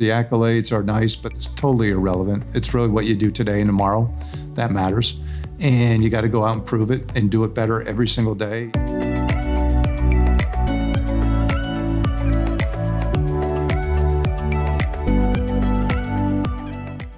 The accolades are nice, but it's totally irrelevant. It's really what you do today and tomorrow that matters. And you got to go out and prove it and do it better every single day.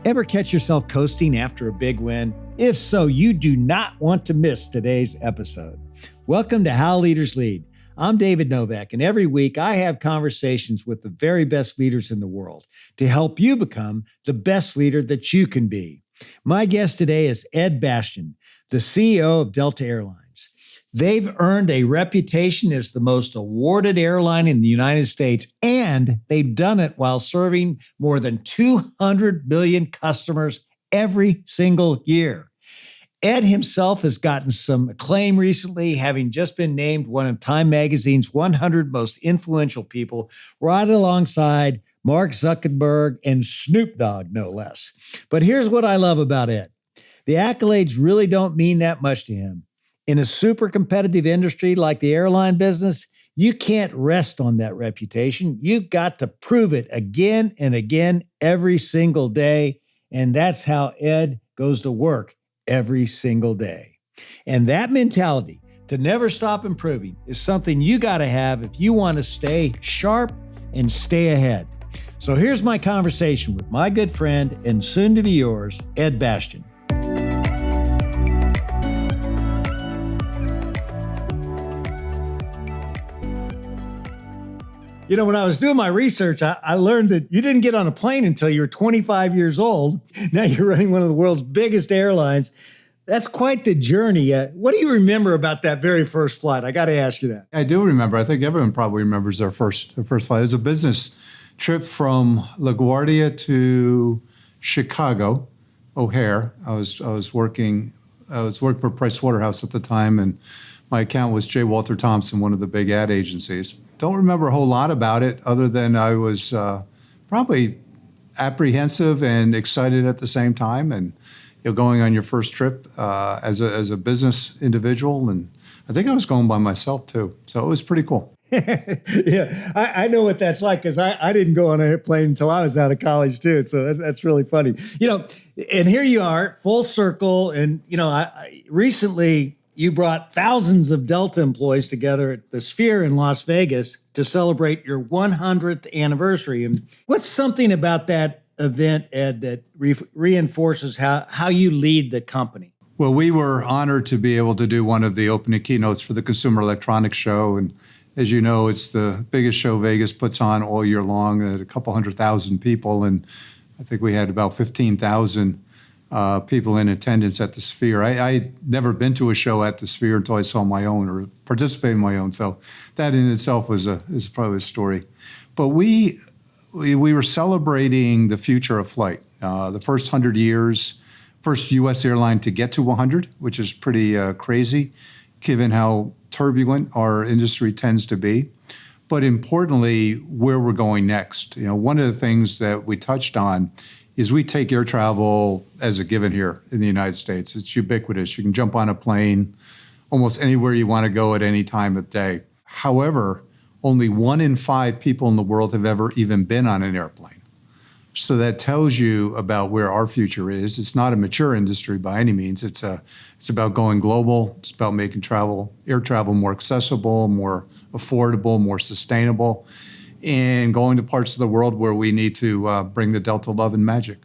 Ever catch yourself coasting after a big win? If so, you do not want to miss today's episode. Welcome to How Leaders Lead. I'm David Novak, and every week I have conversations with the very best leaders in the world to help you become the best leader that you can be. My guest today is Ed Bastian, the CEO of Delta Airlines. They've earned a reputation as the most awarded airline in the United States, and they've done it while serving more than 200 million customers every single year. Ed himself has gotten some acclaim recently, having just been named one of Time Magazine's 100 most influential people, right alongside Mark Zuckerberg and Snoop Dogg, no less. But here's what I love about Ed. The accolades really don't mean that much to him. In a super competitive industry like the airline business, you can't rest on that reputation. You've got to prove it again and again every single day. And that's how Ed goes to work every single day. And that mentality to never stop improving is something you got to have if you want to stay sharp and stay ahead. So here's my conversation with my good friend and soon to be yours, Ed Bastian. You know, when I was doing my research, I learned that you didn't get on a plane until you were 25 years old. Now you're running one of the world's biggest airlines. That's quite the journey. What do you remember about that very first flight? I got to ask you that. I do remember. I think everyone probably remembers their first flight. It was a business trip from LaGuardia to Chicago, O'Hare. I was working for Price Waterhouse at the time, and my accountant was J. Walter Thompson, one of the big ad agencies. Don't remember a whole lot about it other than I was probably apprehensive and excited at the same time, and going on your first trip as a business individual, and I think I was going by myself too, so it was pretty cool. Yeah, I know what that's like because I didn't go on a plane until I was out of college too, so that's really funny. You know, and here you are, full circle, and you know, I recently. You brought thousands of Delta employees together at the Sphere in Las Vegas to celebrate your 100th anniversary. And what's something about that event, Ed, that reinforces how you lead the company? Well, we were honored to be able to do one of the opening keynotes for the Consumer Electronics Show. And as you know, it's the biggest show Vegas puts on all year long at a couple 100,000 people. And I think we had about 15,000 people in attendance at the Sphere. I'd never been to a show at the Sphere until I saw my own or participated in my own. So that in itself is probably a story. But we were celebrating the future of flight. The first 100 years, first U.S. airline to get to 100, which is pretty crazy, given how turbulent our industry tends to be. But importantly, where we're going next. You know, one of the things that we touched on is we take air travel as a given here in the United States. It's ubiquitous. You can jump on a plane almost anywhere you want to go at any time of day. However, only 1 in 5 people in the world have ever even been on an airplane. So that tells you about where our future is. It's not a mature industry by any means. It's about going global. It's about making air travel more accessible, more affordable, more sustainable, and going to parts of the world where we need to bring the Delta love and magic.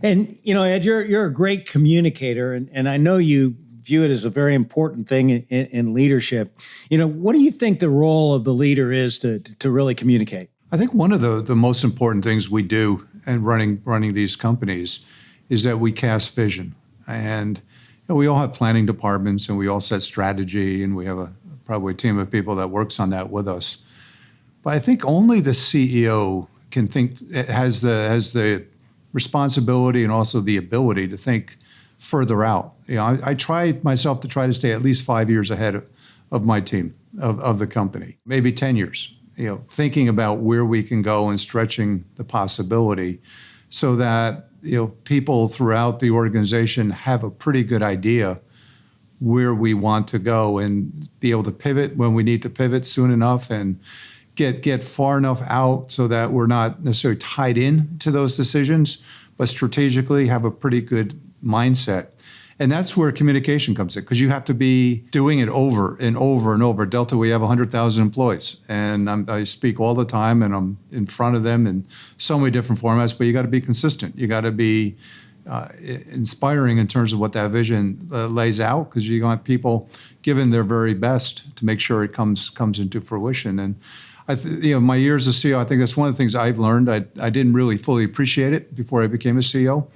And, you know, Ed, you're a great communicator, and I know you view it as a very important thing in leadership. You know, what do you think the role of the leader is to really communicate? I think one of the most important things we do in running these companies is that we cast vision. And you know, we all have planning departments, and we all set strategy, and we have probably a team of people that works on that with us. But I think only the CEO has the responsibility and also the ability to think further out. You know, I try myself to try to stay at least 5 years ahead of my team, of the company, maybe 10 years. You know, thinking about where we can go and stretching the possibility, so that people throughout the organization have a pretty good idea where we want to go and be able to pivot when we need to pivot soon enough and get far enough out so that we're not necessarily tied in to those decisions, but strategically have a pretty good mindset. And that's where communication comes in, because you have to be doing it over and over and over. Delta, we have 100,000 employees, and I speak all the time, and I'm in front of them in so many different formats, but you got to be consistent. You got to be inspiring in terms of what that vision lays out, because you want people giving their very best to make sure it comes into fruition. And my years as CEO, I think that's one of the things I've learned. I didn't really fully appreciate it before I became a CEO,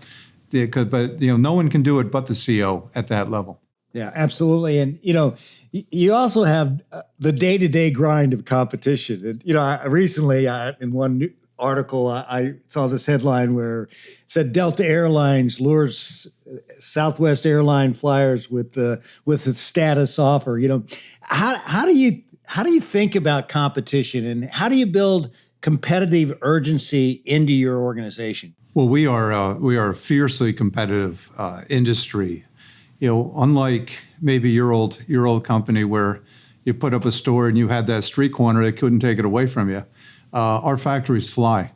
but no one can do it but the CEO at that level. Yeah, absolutely. And you also have the day-to-day grind of competition. And recently in one article, I saw this headline where it said Delta Airlines lures Southwest airline flyers with the status offer. How do you think about competition, and how do you build competitive urgency into your organization? Well, we are a fiercely competitive industry. Unlike maybe your old company where you put up a store and you had that street corner that couldn't take it away from you. Our factories fly.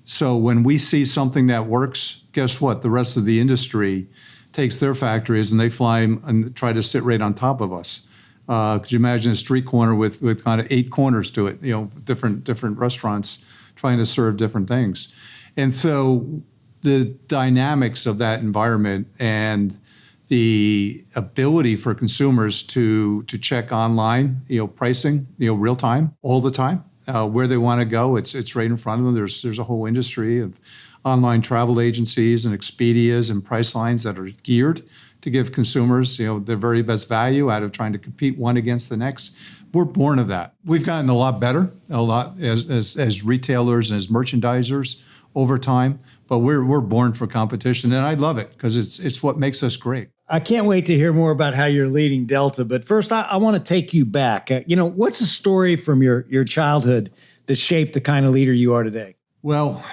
So when we see something that works, guess what? The rest of the industry takes their factories and they fly and try to sit right on top of us. Could you imagine a street corner with kind of 8 corners to it, different restaurants trying to serve different things. And so the dynamics of that environment and the ability for consumers to check online, pricing, real time, all the time, where they want to go, it's right in front of them. There's a whole industry of online travel agencies and Expedias and Pricelines that are geared to give consumers, their very best value out of trying to compete one against the next. We're born of that. We've gotten a lot better, as retailers and as merchandisers over time, but we're born for competition, and I love it because it's what makes us great. I can't wait to hear more about how you're leading Delta, but first I want to take you back. What's a story from your childhood that shaped the kind of leader you are today? Well,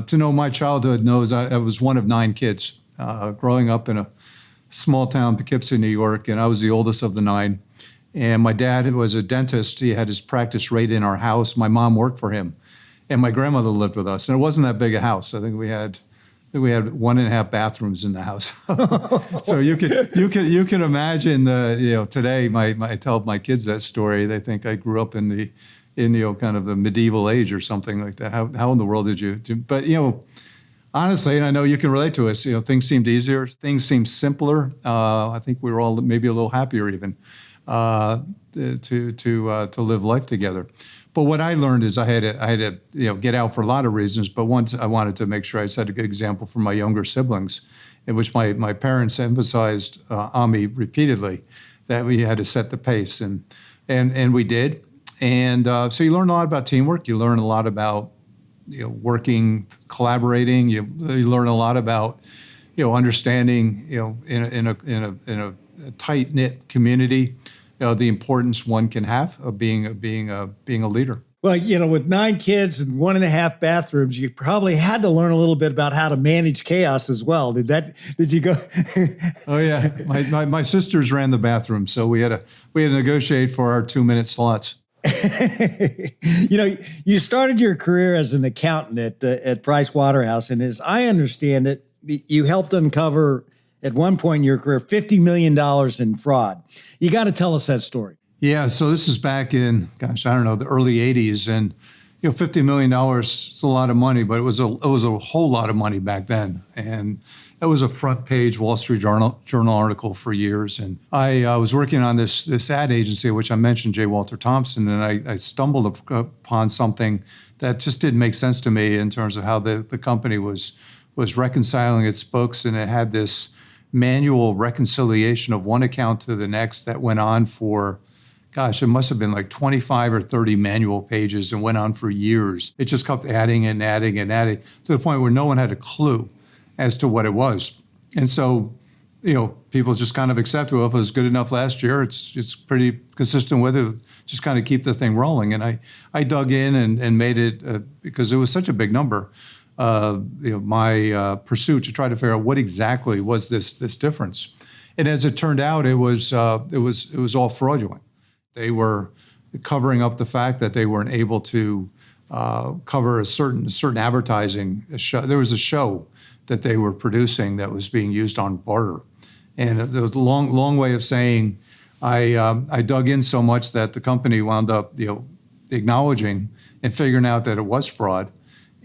to know my childhood knows I was one of 9 kids growing up in a small town, Poughkeepsie, New York, and I was the oldest of the 9. And my dad was a dentist. He had his practice right in our house. My mom worked for him. And my grandmother lived with us. And it wasn't that big a house. I think we had 1.5 bathrooms in the house. So you can imagine today I tell my kids that story. They think I grew up in kind of the medieval age or something like that. How in the world did you do? But honestly, and I know you can relate to us, things seemed easier, things seemed simpler. I think we were all maybe a little happier even to live life together. But what I learned is I had to get out for a lot of reasons. But once I wanted to make sure I set a good example for my younger siblings, in which my parents emphasized on me repeatedly that we had to set the pace, and we did. And so you learn a lot about teamwork. You learn a lot about working, collaborating. You learn a lot about understanding in a tight knit community. The importance one can have of being a leader. Well, with 9 kids and 1.5 bathrooms, you probably had to learn a little bit about how to manage chaos as well. Did you go? Oh yeah, my sisters ran the bathroom, so we had to negotiate for our 2-minute slots. You started your career as an accountant at Price Waterhouse, and as I understand it, you helped uncover at one point in your career $50 million in fraud. You got to tell us that story. Yeah, so this is back in, the early 80s, and $50 million is a lot of money, but it was a whole lot of money back then, and it was a front page Wall Street Journal article for years. And I was working on this ad agency, which I mentioned, J. Walter Thompson, and I stumbled upon something that just didn't make sense to me in terms of how the company was reconciling its books, and it had this manual reconciliation of one account to the next that went on for, it must have been like 25 or 30 manual pages and went on for years. It just kept adding and adding and adding to the point where no one had a clue as to what it was. And so, people just kind of accept, well, if it was good enough last year, it's pretty consistent with it, just kind of keep the thing rolling. And I dug in and made it, because it was such a big number, my pursuit to try to figure out what exactly was this difference. And as it turned out, it was all fraudulent. They were covering up the fact that they weren't able to cover a certain advertising show. There was a show that they were producing that was being used on barter, and it was a long way of saying I dug in so much that the company wound up acknowledging and figuring out that it was fraud.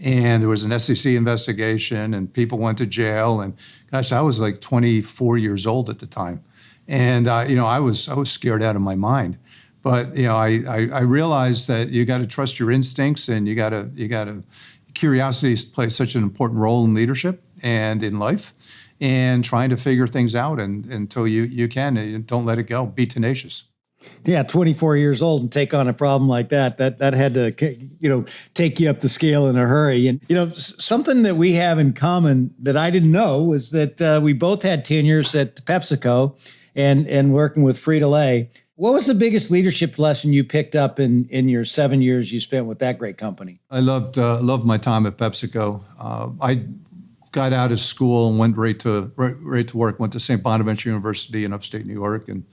And there was an SEC investigation, and people went to jail. And gosh, I was like 24 years old at the time, and I was scared out of my mind. But I realized that you got to trust your instincts, and you got to curiosity plays such an important role in leadership and in life, and trying to figure things out until you can. And don't let it go. Be tenacious. Yeah, 24 years old and take on a problem like that had to, take you up the scale in a hurry. And, something that we have in common that I didn't know was that we both had tenures at PepsiCo and working with Frito-Lay. What was the biggest leadership lesson you picked up in your 7 years you spent with that great company? I loved my time at PepsiCo. I got out of school and went right to work, went to St. Bonaventure University in upstate New York, and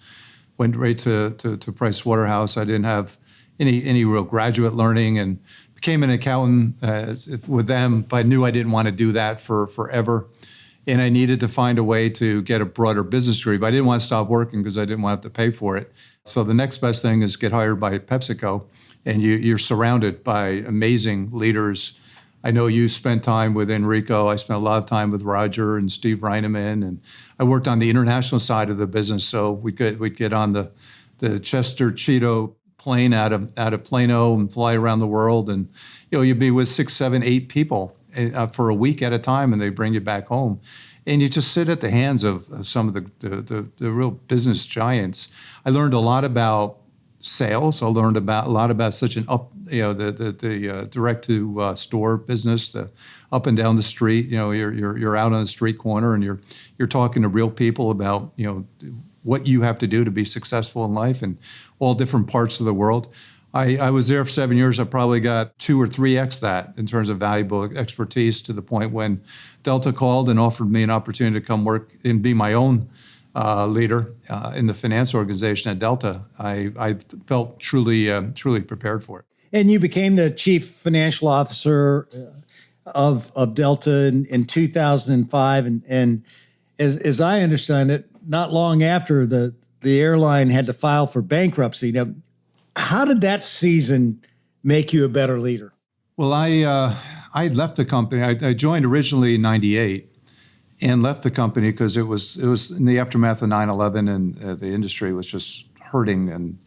went right to Price Waterhouse. I didn't have any real graduate learning, and became an accountant with them, but I knew I didn't want to do that for forever. And I needed to find a way to get a broader business degree, but I didn't want to stop working because I didn't want to have to pay for it. So the next best thing is get hired by PepsiCo, and you're surrounded by amazing leaders. I know you spent time with Enrico. I spent a lot of time with Roger and Steve Reineman, and I worked on the international side of the business. So we'd get on the Chester Cheeto plane out of Plano and fly around the world, and you'd be with 6, 7, 8 people for a week at a time, and they bring you back home, and you just sit at the hands of some of the real business giants. I learned a lot about sales. I learned a lot about such an the direct to store business, the up and down the street. You're out on the street corner, and you're talking to real people about what you have to do to be successful in life in all different parts of the world. I was there for 7 years. I probably got 2 or 3x that in terms of valuable expertise, to the point when Delta called and offered me an opportunity to come work and be my own leader in the finance organization at Delta. I felt truly prepared for it. And you became the chief financial officer of Delta in 2005. And as I understand it, not long after the airline had to file for bankruptcy. Now, how did that season make you a better leader? Well, I left the company. I joined originally in '98 and left the company because it was in the aftermath of 9/11, and the industry was just hurting, and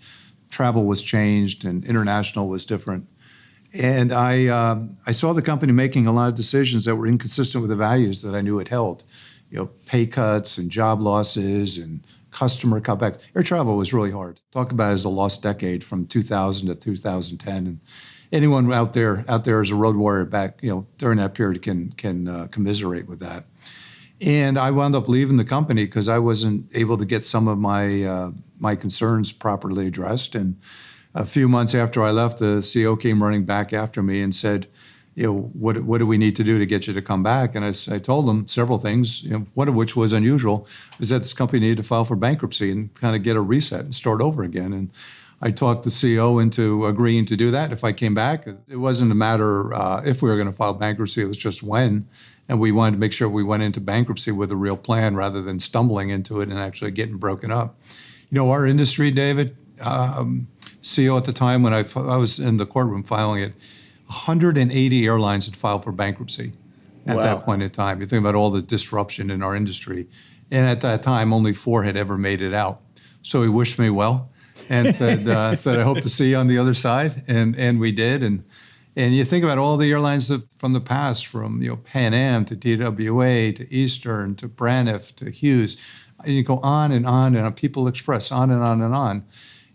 travel was changed, and international was different. And I saw the company making a lot of decisions that were inconsistent with the values that I knew it held. Pay cuts and job losses and customer cutbacks. Air travel was really hard. Talk about it as a lost decade from 2000 to 2010. And anyone out there as a road warrior back, during that period can commiserate with that. And I wound up leaving the company because I wasn't able to get some of my concerns properly addressed. And a few months after I left, the CEO came running back after me and said, what do we need to do to get you to come back? And I told him several things, one of which was unusual, is that this company needed to file for bankruptcy and kind of get a reset and start over again. And I talked the CEO into agreeing to do that if I came back. It wasn't a matter if we were going to file bankruptcy, it was just when. And we wanted to make sure we went into bankruptcy with a real plan rather than stumbling into it and actually getting broken up. Our industry, David, CEO at the time when I was in the courtroom filing it, 180 airlines had filed for bankruptcy at that point in time. You think about all the disruption in our industry. And at that time, only 4 had ever made it out. So he wished me well and said, I hope to see you on the other side. And we did. And you think about all the airlines from the past, from Pan Am to TWA to Eastern to Braniff to Hughes. And you go on and People Express, on and on and on.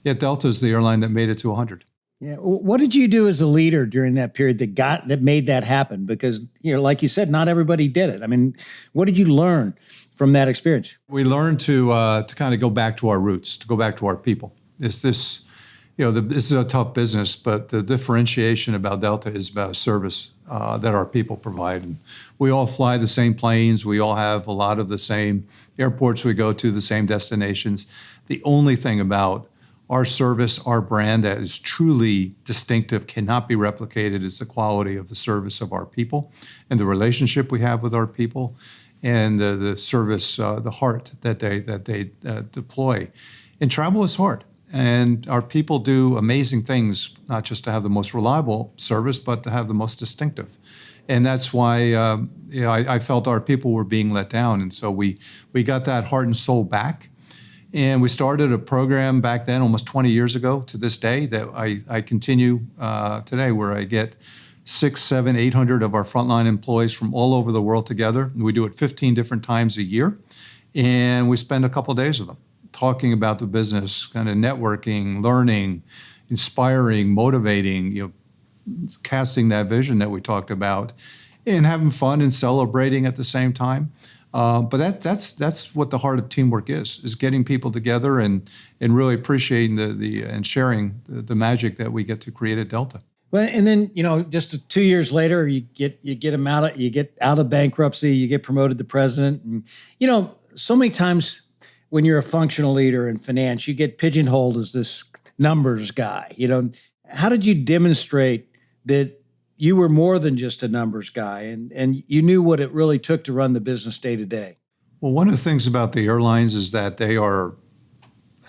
Yet Delta is the airline that made it to 100. Yeah. What did you do as a leader during that period that made that happen? Because, like you said, not everybody did it. I mean, what did you learn from that experience? We learned to kind of go back to our roots, to go back to our people. This is a tough business, but the differentiation about Delta is about service that our people provide. And we all fly the same planes. We all have a lot of the same airports we go to, the same destinations. The only thing about our service, our brand that is truly distinctive, cannot be replicated, is the quality of the service of our people and the relationship we have with our people and the service, the heart that they deploy. And travel is hard. And our people do amazing things, not just to have the most reliable service, but to have the most distinctive. And that's why I felt our people were being let down. And so we got that heart and soul back. And we started a program back then, almost 20 years ago to this day, that I continue today, where I get 600, 700, 800 of our frontline employees from all over the world together. We do it 15 different times a year. And we spend a couple of days with them talking about the business, kind of networking, learning, inspiring, motivating, casting that vision that we talked about, and having fun and celebrating at the same time. But that's what the heart of teamwork is getting people together and really appreciating and sharing the magic that we get to create at Delta. Well, and then just 2 years later, you get them out of bankruptcy, you get promoted to president, and so many times when you're a functional leader in finance, you get pigeonholed as this numbers guy. How did you demonstrate that you were more than just a numbers guy and you knew what it really took to run the business day to day? Well, one of the things about the airlines is that they are,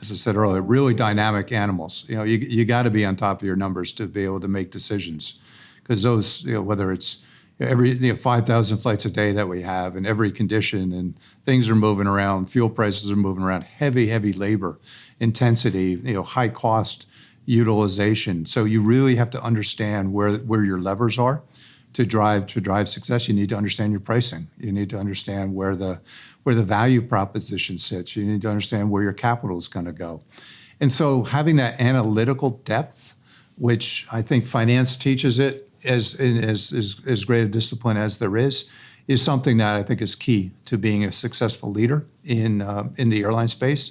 as I said earlier, really dynamic animals. You got to be on top of your numbers to be able to make decisions, because those, whether it's every 5,000 flights a day that we have in every condition, and things are moving around, fuel prices are moving around, heavy labor intensity, high cost utilization. So you really have to understand where your levers are to drive success. You need to understand your pricing. You need to understand where the value proposition sits. You need to understand where your capital is going to go. And so having that analytical depth, which I think finance teaches it as great a discipline as there is something that I think is key to being a successful leader in the airline space.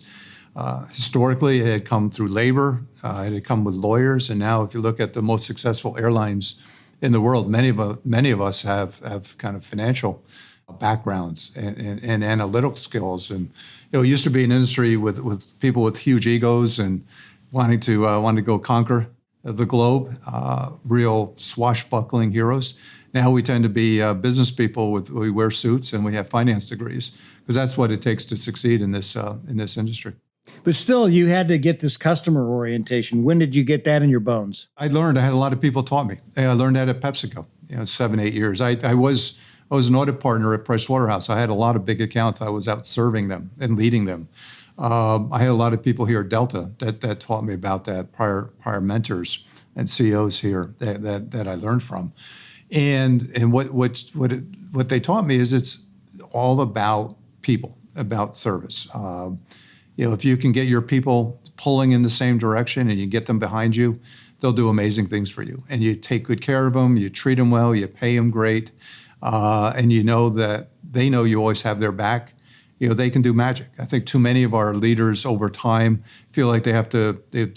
Historically, it had come through labor, it had come with lawyers, and now if you look at the most successful airlines in the world, many of us have kind of financial backgrounds and analytical skills. And it used to be an industry with people with huge egos and wanting to go conquer the globe, real swashbuckling heroes. Now we tend to be business people we wear suits and we have finance degrees, because that's what it takes to succeed in this industry. But still, you had to get this customer orientation. When did you get that in your bones? I had a lot of people taught me. I learned that at PepsiCo, 7, 8 years. I was an audit partner at Pricewaterhouse. I had a lot of big accounts. I was out serving them and leading them. I had a lot of people here at Delta that taught me about that, prior mentors and CEOs here that I learned from. And what they taught me is it's all about people, about service. If you can get your people pulling in the same direction and you get them behind you, they'll do amazing things for you. And you take good care of them, you treat them well, you pay them great, and you know that they know you always have their back. They can do magic. I think too many of our leaders over time feel like they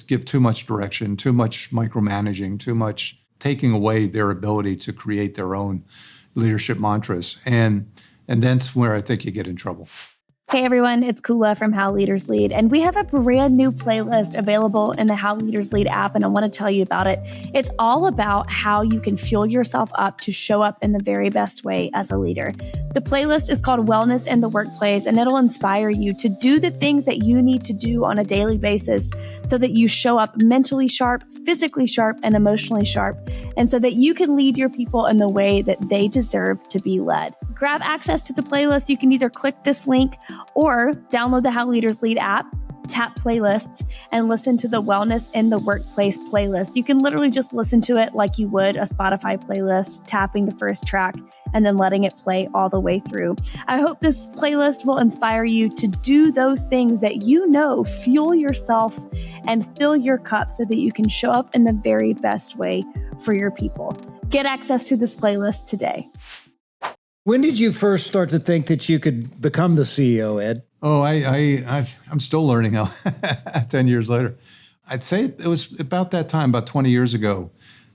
give too much direction, too much micromanaging, too much taking away their ability to create their own leadership mantras. And that's where I think you get in trouble. Hey everyone, it's Kula from How Leaders Lead, and we have a brand new playlist available in the How Leaders Lead app, and I want to tell you about it. It's all about how you can fuel yourself up to show up in the very best way as a leader. The playlist is called Wellness in the Workplace, and it'll inspire you to do the things that you need to do on a daily basis so that you show up mentally sharp, physically sharp, and emotionally sharp, and so that you can lead your people in the way that they deserve to be led. Grab access to the playlist. You can either click this link or download the How Leaders Lead app, tap playlists, and listen to the Wellness in the Workplace playlist. You can literally just listen to it like you would a Spotify playlist, tapping the first track and then letting it play all the way through. I hope this playlist will inspire you to do those things that fuel yourself and fill your cup so that you can show up in the very best way for your people. Get access to this playlist today. When did you first start to think that you could become the CEO, Ed? Oh, I'm still learning how 10 years later. I'd say it was about that time, about 20 years ago.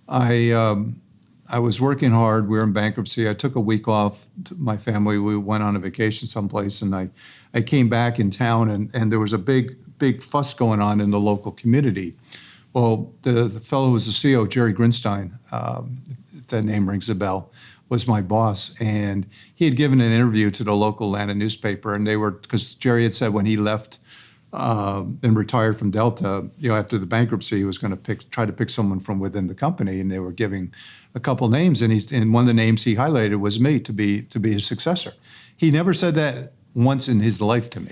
I was working hard. We were in bankruptcy. I took a week off. My family, we went on a vacation someplace, and I came back in town, and there was a big big fuss going on in the local community. Well, the fellow who was the CEO, Jerry Grinstein, if that name rings a bell, was my boss. And he had given an interview to the local Atlanta newspaper, and because Jerry had said when he left and retired from Delta, after the bankruptcy, he was going to try to pick someone from within the company, and they were giving a couple names, and one of the names he highlighted was me to be his successor. He never said that once in his life to me,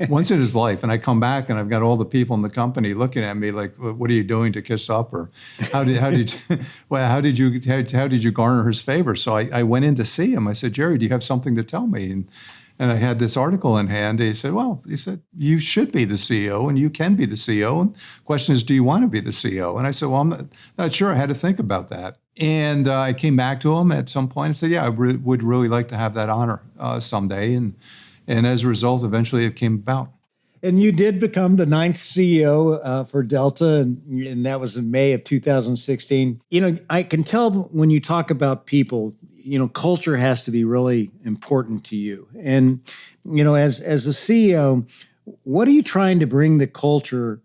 once in his life. And I come back and I've got all the people in the company looking at me like, "What are you doing to kiss up?" Or how did you garner his favor? So I went in to see him. I said, "Jerry, do you have something to tell me?" And I had this article in hand. He said, "You should be the CEO and you can be the CEO. And the question is, do you want to be the CEO?" And I said, "Well, I'm not sure. I had to think about that." And I came back to him at some point and said, "Yeah, I would really like to have that honor someday." And as a result, eventually it came about. And you did become the 9th CEO for Delta, and that was in May of 2016. I can tell when you talk about people, culture has to be really important to you. And, as a CEO, what are you trying to bring the culture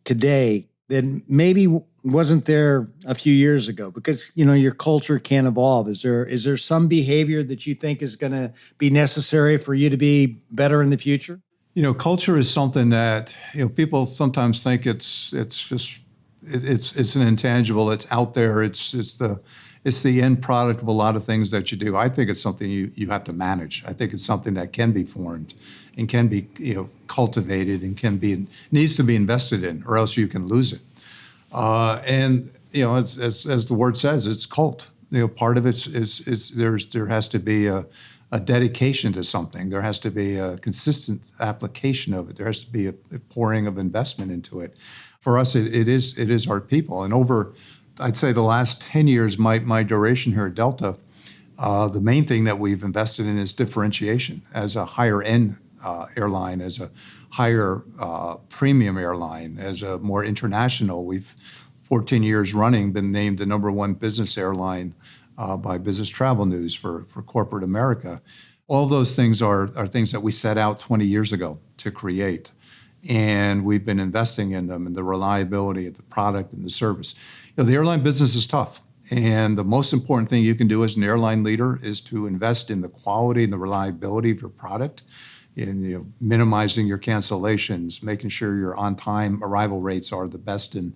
today that maybe wasn't there a few years ago? Because, your culture can evolve. Is there some behavior that you think is going to be necessary for you to be better in the future? Culture is something that, people sometimes think it's an intangible. It's out there. It's the end product of a lot of things that you do. I think it's something you have to manage. I think it's something that can be formed and can be cultivated and needs to be invested in, or else you can lose it. And as the word says, it's cult. Part of it is there has to be a dedication to something. There has to be a consistent application of it. There has to be a pouring of investment into it. For us, it is our people. And over, I'd say, the last 10 years, my duration here at Delta, the main thing that we've invested in is differentiation as a higher end airline, as a higher premium airline, as a more international. We've 14 years running been named the #1 business airline by Business Travel News for corporate America. All those things are things that we set out 20 years ago to create. And we've been investing in them and the reliability of the product and the service. The airline business is tough. And the most important thing you can do as an airline leader is to invest in the quality and the reliability of your product, in minimizing your cancellations, making sure your on-time arrival rates are the best in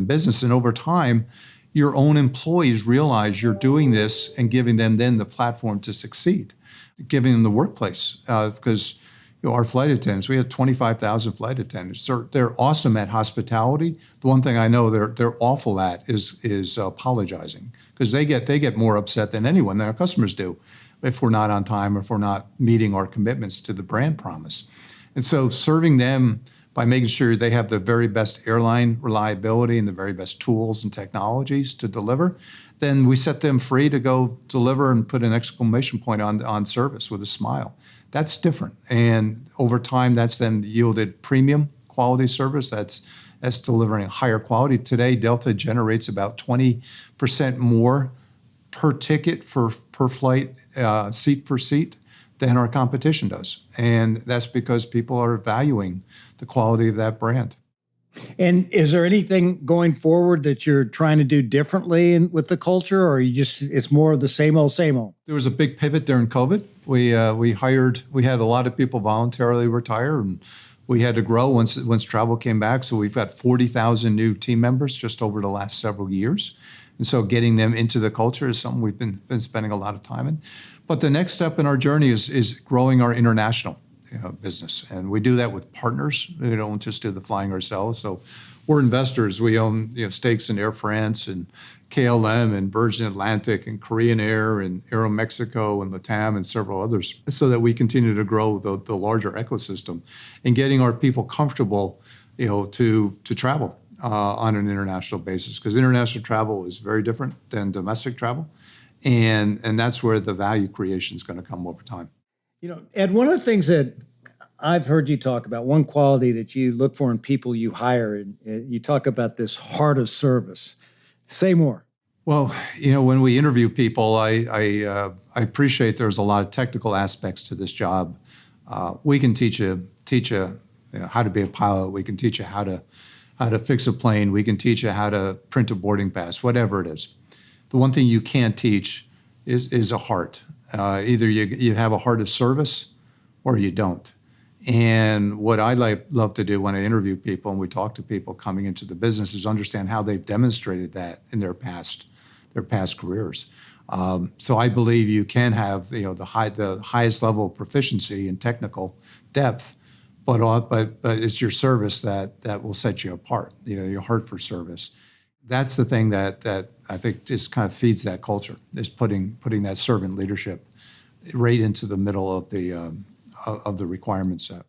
business. And over time, your own employees realize you're doing this and giving them then the platform to succeed, giving them the workplace. Because our flight attendants, we have 25,000 flight attendants. They're awesome at hospitality. The one thing I know they're awful at is apologizing, because they get more upset than anyone than our customers do if we're not on time or if we're not meeting our commitments to the brand promise. And so serving them by making sure they have the very best airline reliability and the very best tools and technologies to deliver, then we set them free to go deliver and put an exclamation point on service with a smile. That's different. And over time, that's then yielded premium quality service that's delivering higher quality. Today, Delta generates about 20% more per ticket per flight, seat for seat, than our competition does. And that's because people are valuing the quality of that brand. And is there anything going forward that you're trying to do differently with the culture, or it's more of the same old, same old? There was a big pivot during COVID. We had a lot of people voluntarily retire, and we had to grow once travel came back. So we've got 40,000 new team members just over the last several years. And so getting them into the culture is something we've been spending a lot of time in. But the next step in our journey is growing our international business. And we do that with partners. We don't just do the flying ourselves. So we're investors. We own stakes in Air France and KLM and Virgin Atlantic and Korean Air and Aeromexico and LATAM and several others, so that we continue to grow the larger ecosystem and getting our people comfortable to travel on an international basis, because international travel is very different than domestic travel. And that's where the value creation is going to come over time. Ed, one of the things that I've heard you talk about, one quality that you look for in people you hire, and you talk about this heart of service. Say more. Well, when we interview people, I appreciate there's a lot of technical aspects to this job. We can teach a how to be a pilot. We can teach you how to fix a plane. We can teach you how to print a boarding pass, whatever it is. The one thing you can't teach is a heart. Either you have a heart of service or you don't. And what I love to do when I interview people and we talk to people coming into the business is understand how they've demonstrated that in their past careers. So I believe you can have the highest level of proficiency and technical depth, but it's your service that will set you apart. Your heart for service. That's the thing that I think just kind of feeds that culture, is putting that servant leadership right into the middle of the requirement set.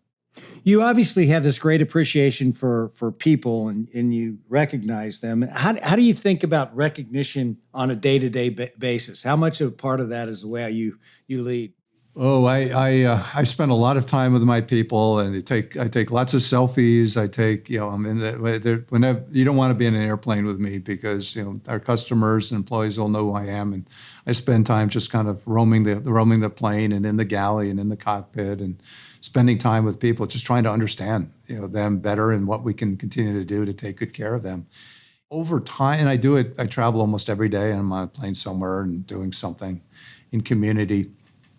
You obviously have this great appreciation for people and you recognize them. How do you think about recognition on a day-to-day basis? How much of a part of that is the way you lead? Oh, I spend a lot of time with my people, and I take lots of selfies. I'm in whenever you don't want to be in an airplane with me because our customers and employees all know who I am, and I spend time just kind of roaming the plane and in the galley and in the cockpit and spending time with people, just trying to understand them better and what we can continue to do to take good care of them. Over time, and I do it. I travel almost every day, and I'm on a plane somewhere and doing something in community.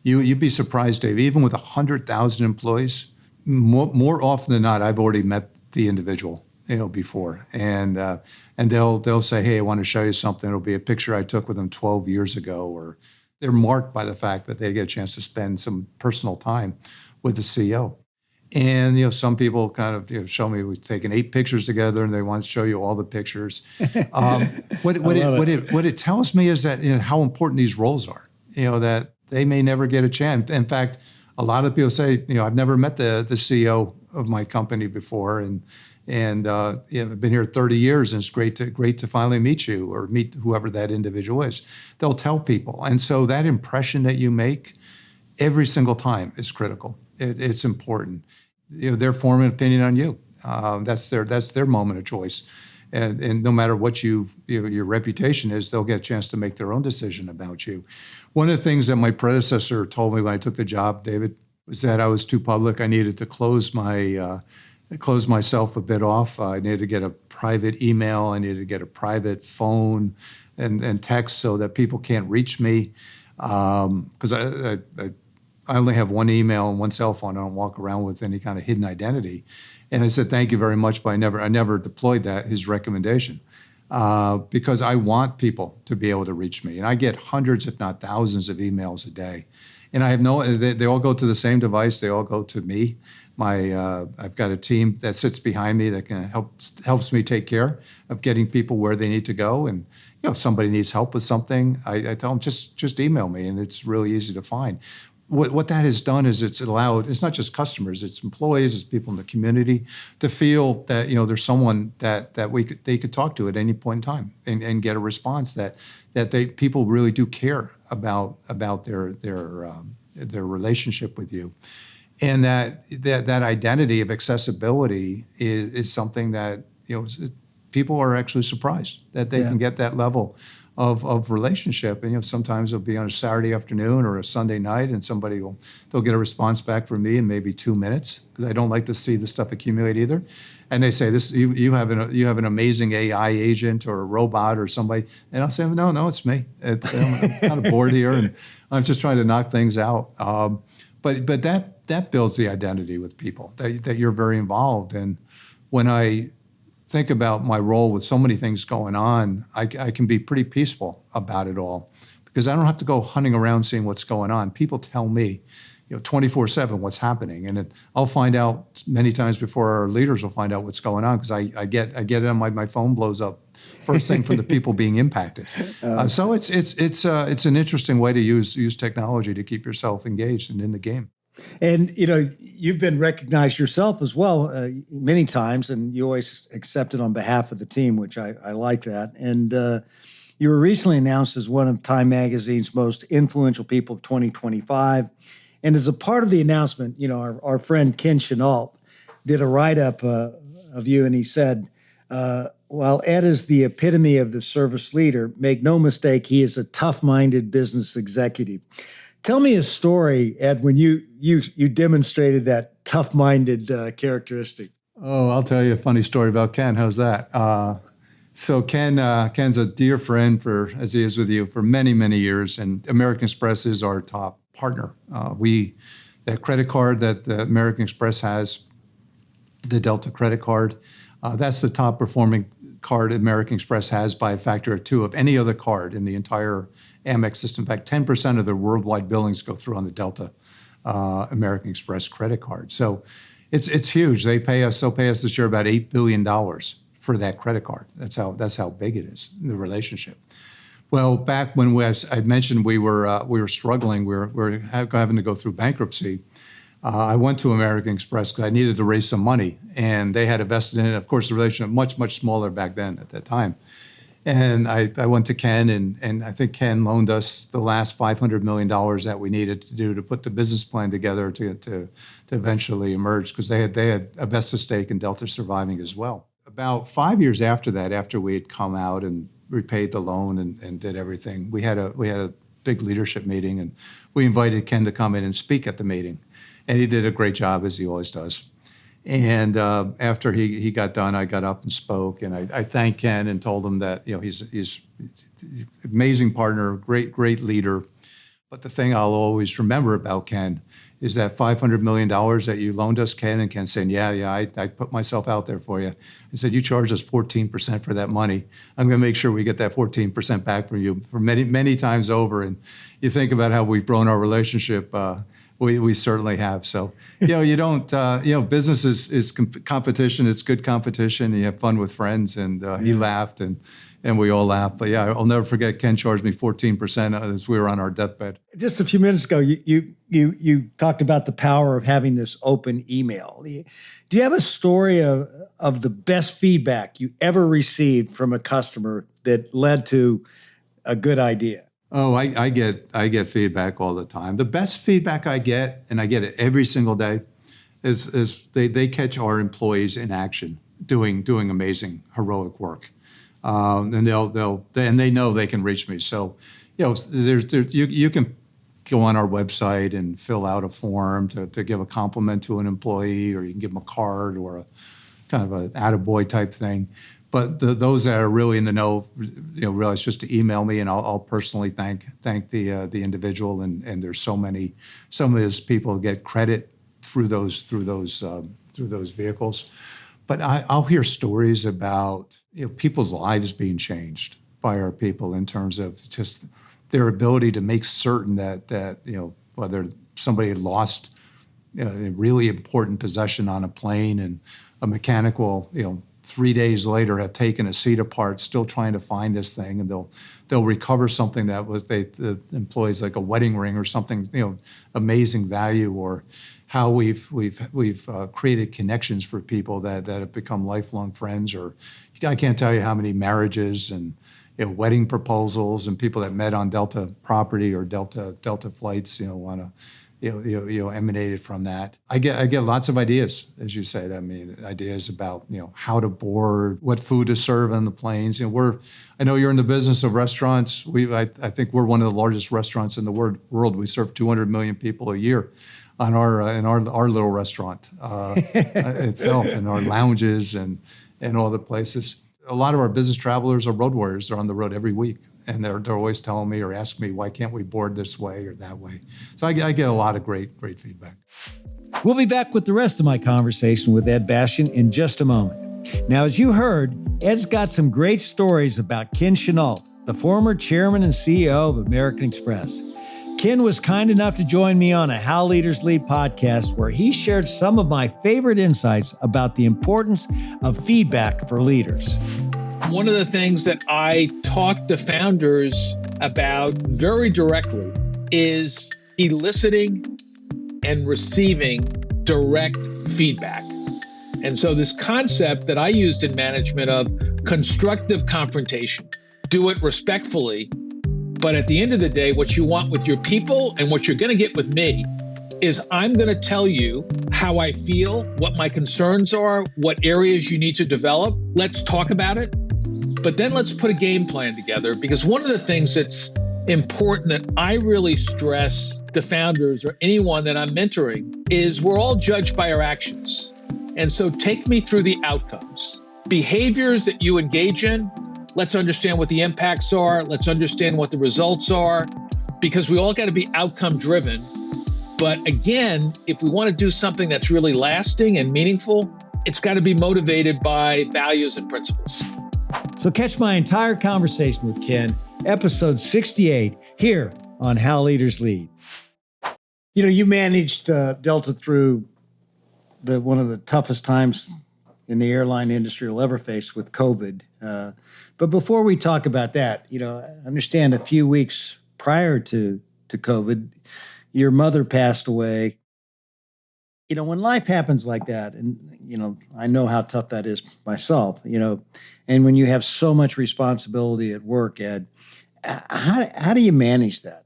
You'd be surprised, Dave, even with 100,000 employees, more often than not, I've already met the individual, before. And they'll say, hey, I want to show you something. It'll be a picture I took with them 12 years ago, or they're marked by the fact that they get a chance to spend some personal time with the CEO. And, some people kind of show me, we've taken 8 pictures together and they want to show you all the pictures. What it tells me is that, how important these roles are, that they may never get a chance. In fact, a lot of people say, I've never met the CEO of my company before, and I've been here 30 years, and it's great to finally meet you or meet whoever that individual is. They'll tell people, and so that impression that you make every single time is critical. It's important. They're forming an opinion on you. That's their moment of choice. And no matter what your reputation is, they'll get a chance to make their own decision about you. One of the things that my predecessor told me when I took the job, David, was that I was too public. I needed to close myself a bit off. I needed to get a private email. I needed to get a private phone and text so that people can't reach me. Because I only have one email and one cell phone. I don't walk around with any kind of hidden identity. And I said, thank you very much, but I never deployed his recommendation, because I want people to be able to reach me. And I get hundreds, if not thousands, of emails a day. And I have they all go to the same device. They all go to me. I've got a team that sits behind me that helps me take care of getting people where they need to go. And if somebody needs help with something, I tell them, just email me, and it's really easy to find. What that has done is it's allowed, it's not just customers, it's employees, it's people in the community to feel that there's someone that they could talk to at any point in time and get a response that people really do care about their relationship with you, and that identity of accessibility is something that people are actually surprised that they can get that level of relationship. And sometimes it'll be on a Saturday afternoon or a Sunday night, and they'll get a response back from me in maybe 2 minutes, because I don't like to see the stuff accumulate either. And they say, "This you have an amazing AI agent or a robot or somebody," and I'll say, "No, it's me. I'm kind of bored here, and I'm just trying to knock things out." But that builds the identity with people that you're very involved. And when I think about my role with so many things going on, I can be pretty peaceful about it all, because I don't have to go hunting around seeing what's going on. People tell me, 24/7 what's happening, and I'll find out many times before our leaders will find out what's going on, because I get it on my phone blows up first thing from the people being impacted. So it's an interesting way to use technology to keep yourself engaged and in the game. And, you've been recognized yourself as well many times, and you always accept it on behalf of the team, which I like that. And you were recently announced as one of Time Magazine's most influential people of 2025. And as a part of the announcement, our friend Ken Chenault did a write-up of you, and he said, while Ed is the epitome of the service leader, make no mistake, he is a tough-minded business executive. Tell me a story, Ed, when you demonstrated that tough-minded characteristic. Oh, I'll tell you a funny story about Ken. How's that? So Ken's a dear friend as he is with you, for many, many years, and American Express is our top partner. That credit card that the American Express has, the Delta credit card, that's the top performing card American Express has by a factor of 2 of any other card in the entire Amex system. In fact, 10% of their worldwide billings go through on the Delta American Express credit card. So it's huge. They'll pay us this year about $8 billion for that credit card. That's how big it is, the relationship. Well, back when I mentioned we were struggling, we were having to go through bankruptcy. I went to American Express because I needed to raise some money, and they had invested in it. Of course, the relationship much smaller back then at that time. And I went to Ken, and I think Ken loaned us the last $500 million that we needed to put the business plan together to eventually emerge, because they had a vested stake in Delta surviving as well. About 5 years after that, after we had come out and repaid the loan and did everything, we had a big leadership meeting, and we invited Ken to come in and speak at the meeting. And he did a great job, as he always does. And after he got done, I got up and spoke, and I thanked Ken and told him that he's an amazing partner, great leader. But the thing I'll always remember about Ken is that $500 million that you loaned us, Ken, and Ken saying, yeah, I put myself out there for you. I said, you charged us 14% for that money. I'm going to make sure we get that 14% back from you for many, many times over. And you think about how we've grown our relationship, we certainly have. So, you don't, business is competition. It's good competition. And you have fun with friends. And he laughed and we all laughed. But yeah, I'll never forget Ken charged me 14% as we were on our deathbed. Just a few minutes ago, you talked about the power of having this open email. Do you have a story of the best feedback you ever received from a customer that led to a good idea? Oh, I get feedback all the time. The best feedback I get, and I get it every single day, is they catch our employees in action doing amazing, heroic work, and they know they can reach me. So, you can go on our website and fill out a form to give a compliment to an employee, or you can give them a card or a kind of an attaboy type thing. But those that are really in the know, realize just to email me, and I'll personally thank the individual. And there's some of those people get credit through those vehicles. But I'll hear stories about people's lives being changed by our people in terms of just their ability to make certain that whether somebody had lost a really important possession on a plane, and a mechanic will 3 days later have taken a seat apart, still trying to find this thing, and they'll recover something that was the employees, like a wedding ring or something, amazing value, or how we've created connections for people that have become lifelong friends. Or I can't tell you how many marriages and wedding proposals and people that met on Delta property or Delta flights, want to. Emanated from that. I get lots of ideas, as you said. I mean, ideas about how to board, what food to serve on the planes. I know you're in the business of restaurants. I think we're one of the largest restaurants in the world. We serve 200 million people a year on our little restaurant itself, and our lounges and all the places. A lot of our business travelers are road warriors. They're on the road every week. And they're always telling me or asking me, why can't we board this way or that way? So I get a lot of great feedback. We'll be back with the rest of my conversation with Ed Bastian in just a moment. Now, as you heard, Ed's got some great stories about Ken Chenault, the former chairman and CEO of American Express. Ken was kind enough to join me on a How Leaders Lead podcast, where he shared some of my favorite insights about the importance of feedback for leaders. One of the things that I talk to founders about very directly is eliciting and receiving direct feedback. And so this concept that I used in management of constructive confrontation, do it respectfully, but at the end of the day, what you want with your people and what you're going to get with me is I'm going to tell you how I feel, what my concerns are, what areas you need to develop. Let's talk about it. But then let's put a game plan together, because one of the things that's important that I really stress to founders or anyone that I'm mentoring is we're all judged by our actions. And so take me through the outcomes. Behaviors that you engage in, let's understand what the impacts are. Let's understand what the results are, because we all got to be outcome driven. But again, if we want to do something that's really lasting and meaningful, it's got to be motivated by values and principles. So catch my entire conversation with Ken, episode 68, here on How Leaders Lead. You know, you managed Delta through one of the toughest times in the airline industry will ever face with COVID. But before we talk about that, you know, I understand a few weeks prior to COVID, your mother passed away. You know, when life happens like that, and, you know, I know how tough that is myself, you know, and when you have so much responsibility at work, Ed, how do you manage that?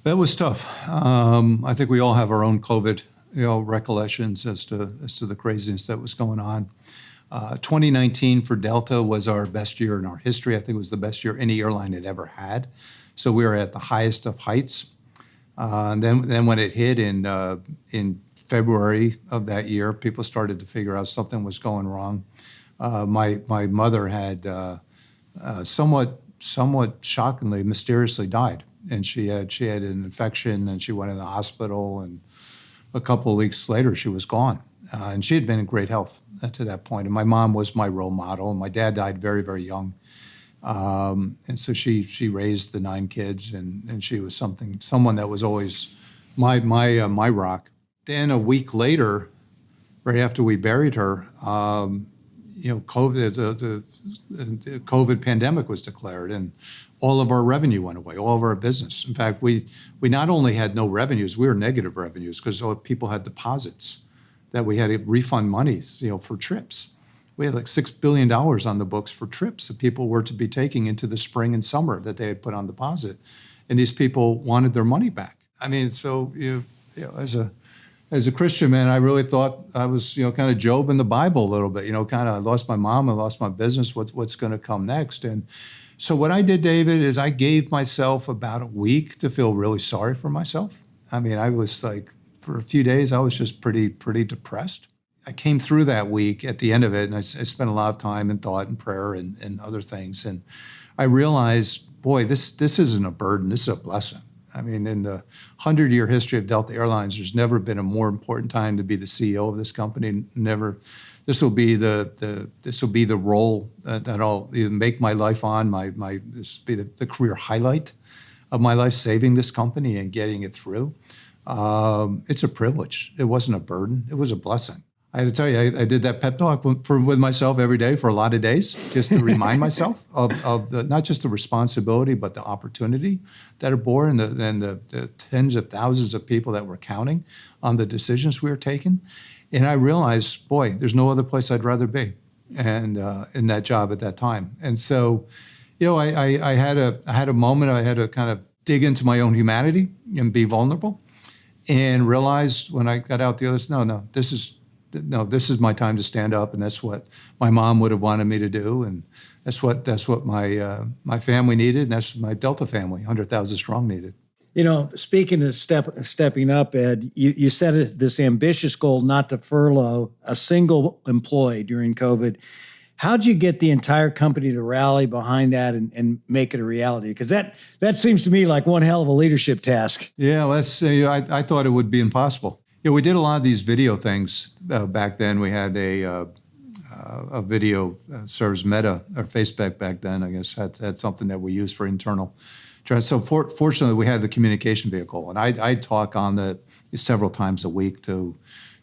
That was tough. I think we all have our own COVID, recollections as to the craziness that was going on. 2019 for Delta was our best year in our history. I think it was the best year any airline had ever had. So we were at the highest of heights. And then when it hit in February of that year, people started to figure out something was going wrong. My mother had somewhat shockingly, mysteriously died, and she had an infection, and she went in the hospital, and a couple of weeks later she was gone. And she had been in great health to that point. And my mom was my role model, and my dad died very, very young. And so she raised the 9 kids, and she was someone that was always my rock. Then a week later, right after we buried her, the COVID pandemic was declared, and all of our revenue went away, all of our business. In fact, we not only had no revenues, we were negative revenues because people had deposits that we had to refund money, for trips. We had like $6 billion on the books for trips that people were to be taking into the spring and summer that they had put on deposit. And these people wanted their money back. I mean, so, as a Christian man, I really thought I was, kind of Job in the Bible a little bit, kind of I lost my mom, I lost my business, what's going to come next? And so what I did, David, is I gave myself about a week to feel really sorry for myself. I mean, I was like, for a few days, I was just pretty depressed. I came through that week at the end of it, and I spent a lot of time in thought and prayer and other things. And I realized, boy, this isn't a burden, this is a blessing. I mean, in the 100-year history of Delta Airlines, there's never been a more important time to be the CEO of this company. Never. This will be the role that I'll either make my life on. This will be the career highlight of my life, saving this company and getting it through. It's a privilege. It wasn't a burden. It was a blessing. I had to tell you, I did that pep talk with myself every day for a lot of days, just to remind myself of not just the responsibility, but the opportunity that are born, and the tens of thousands of people that were counting on the decisions we were taking. And I realized, boy, there's no other place I'd rather be, and in that job at that time. And so, I had a moment. I had to kind of dig into my own humanity and be vulnerable, and realized when I got out the other side, this is my time to stand up, and that's what my mom would have wanted me to do, and that's what my family needed, and that's what my Delta family, 100,000 strong, needed. Speaking of stepping up, Ed, you set this ambitious goal not to furlough a single employee during COVID. How'd you get the entire company to rally behind that and make it a reality? Because that seems to me like one hell of a leadership task. Yeah, I thought it would be impossible. We did a lot of these video things back then. We had a video service, Meta, or Facebook back then, I guess, had something that we used for internal. So fortunately, we had the communication vehicle, and I'd talk on that several times a week to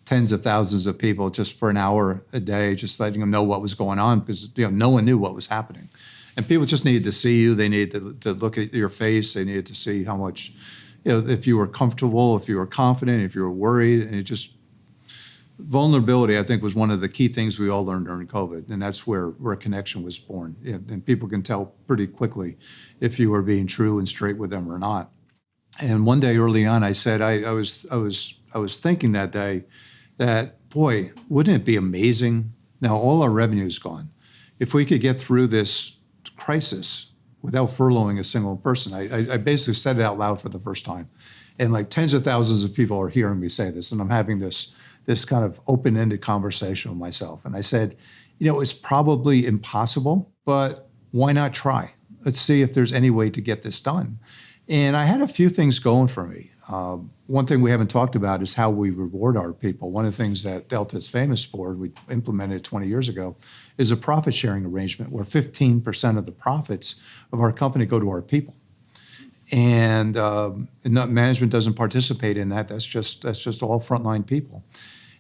tens of thousands of people just for an hour a day, just letting them know what was going on, because no one knew what was happening. And people just needed to see you. They needed to look at your face. They needed to see how much, if you were comfortable, if you were confident, if you were worried. And vulnerability, I think, was one of the key things we all learned during COVID. And that's where a connection was born. And people can tell pretty quickly if you were being true and straight with them or not. And one day early on, I said, I was thinking that day that, boy, wouldn't it be amazing? Now all our revenue is gone. If we could get through this crisis without furloughing a single person. I basically said it out loud for the first time. And like tens of thousands of people are hearing me say this, and I'm having this kind of open-ended conversation with myself. And I said, it's probably impossible, but why not try? Let's see if there's any way to get this done. And I had a few things going for me. One thing we haven't talked about is how we reward our people. One of the things that Delta is famous for, we implemented 20 years ago, is a profit sharing arrangement where 15% of the profits of our company go to our people. And management doesn't participate in that. That's just all frontline people.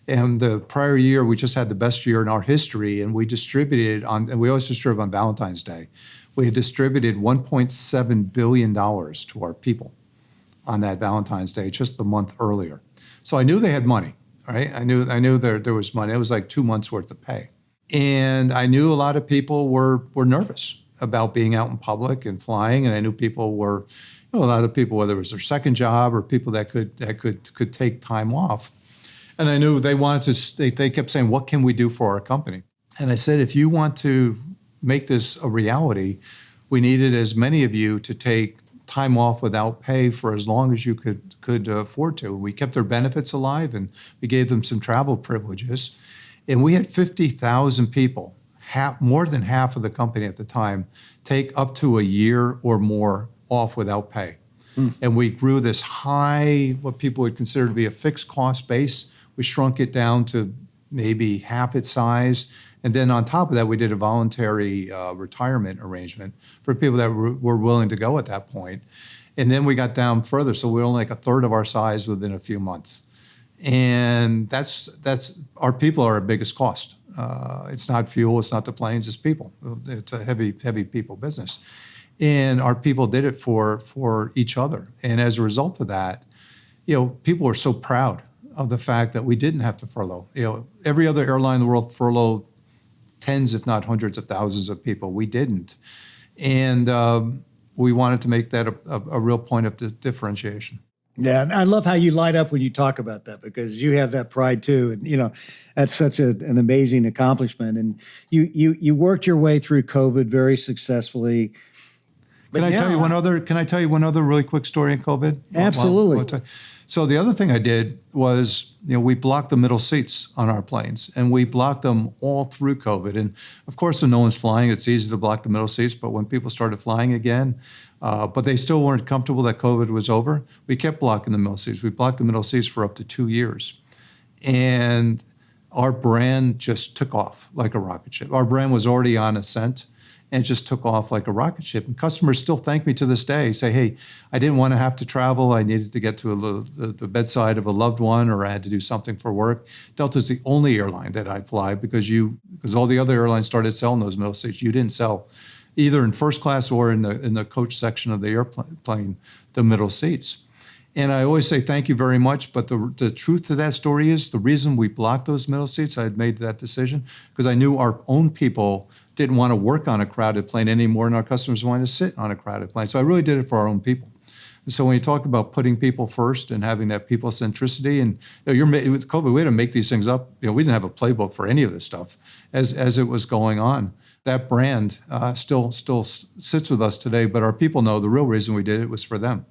And the prior year, we just had the best year in our history, and we distributed and we always distribute on Valentine's Day. We had distributed $1.7 billion to our people on that Valentine's Day, just the month earlier. So I knew they had money, right? I knew there was money. It was like 2 months worth of pay. And I knew a lot of people were nervous about being out in public and flying. And I knew people were, a lot of people, whether it was their second job or people that could take time off. And I knew they wanted to, they kept saying, what can we do for our company? And I said, if you want to make this a reality, we needed as many of you to take time off without pay for as long as you could afford to. We kept their benefits alive, and we gave them some travel privileges. And we had 50,000 people, more than half of the company at the time, take up to a year or more off without pay. And we grew this high, what people would consider to be a fixed cost base. We shrunk it down to maybe half its size. And then on top of that, we did a voluntary retirement arrangement for people that were willing to go at that point. And then we got down further. So we were only like a third of our size within a few months. And that's our people are our biggest cost. It's not fuel, it's not the planes, it's people. It's a heavy people business. And our people did it for each other. And as a result of that, people were so proud of the fact that we didn't have to furlough. Every other airline in the world furloughed tens, if not hundreds of thousands of people. We didn't. And we wanted to make that a real point of differentiation. Yeah, and I love how you light up when you talk about that, because you have that pride too, and that's such an amazing accomplishment. And you worked your way through COVID very successfully. Can I tell you one other really quick story in COVID? Absolutely. So the other thing I did was, we blocked the middle seats on our planes, and we blocked them all through COVID. And of course, when no one's flying, it's easy to block the middle seats. But when people started flying again, but they still weren't comfortable that COVID was over, we kept blocking the middle seats. We blocked the middle seats for up to 2 years. And our brand just took off like a rocket ship. Our brand was already on ascent, and just took off like a rocket ship. And customers still thank me to this day, say, hey, I didn't want to have to travel. I needed to get to the bedside of a loved one, or I had to do something for work. Delta's the only airline that I fly because all the other airlines started selling those middle seats. You didn't sell, either in first class or in the coach section of the airplane, the middle seats. And I always say thank you very much, but the truth to that story is the reason we blocked those middle seats, I had made that decision because I knew our own people didn't want to work on a crowded plane anymore, and our customers wanted to sit on a crowded plane. So I really did it for our own people. And so when you talk about putting people first and having that people centricity, and with COVID, we had to make these things up. We didn't have a playbook for any of this stuff as it was going on. That brand still sits with us today, but our people know the real reason we did it was for them.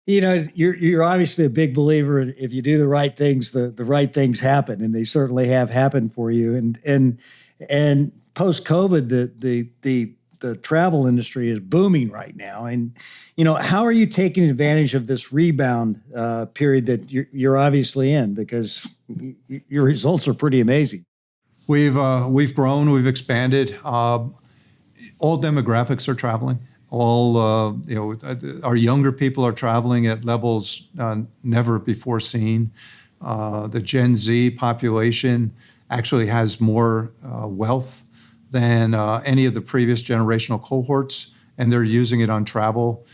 You're obviously a big believer in if you do the right things, the right things happen, and they certainly have happened for you. And post-COVID, the travel industry is booming right now. And how are you taking advantage of this rebound period that you're obviously in? Because your results are pretty amazing. We've grown, we've expanded. All demographics are traveling. All our younger people are traveling at levels never before seen. The Gen Z population actually has more wealth than any of the previous generational cohorts, and they're using it on travel.